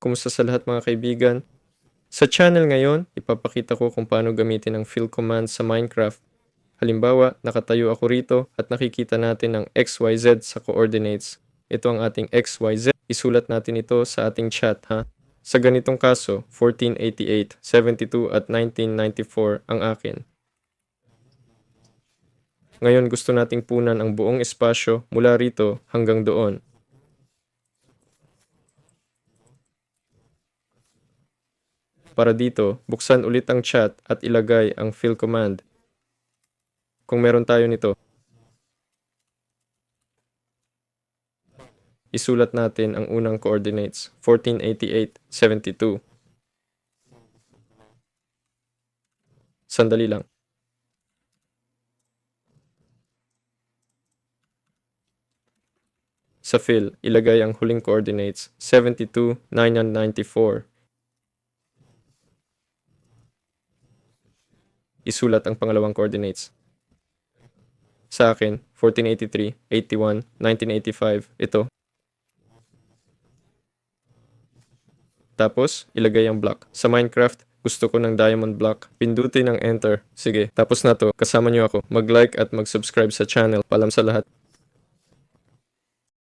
Kumusta sa lahat mga kaibigan? Sa channel ngayon, ipapakita ko kung paano gamitin ang fill command sa Minecraft. Halimbawa, nakatayo ako rito at nakikita natin ang XYZ sa coordinates. Ito ang ating XYZ. Isulat natin ito sa ating chat, ha? Sa ganitong kaso, 1488, 72 at 1994 ang akin. Ngayon gusto nating punan ang buong espasyo mula rito hanggang doon. Para dito, buksan ulit ang chat at ilagay ang fill command. Kung meron tayo nito, isulat natin ang unang coordinates, 1488, 72. Sandali lang. Sa fill, ilagay ang huling coordinates, 72, 994. Isulat ang pangalawang coordinates. Sa akin, 1483, 81, 1985, ito. Tapos, ilagay ang block. Sa Minecraft, gusto ko ng diamond block. Pindutin ang enter. Sige, tapos na to. Kasama nyo ako. Mag-like at mag-subscribe sa channel. Paalam sa lahat.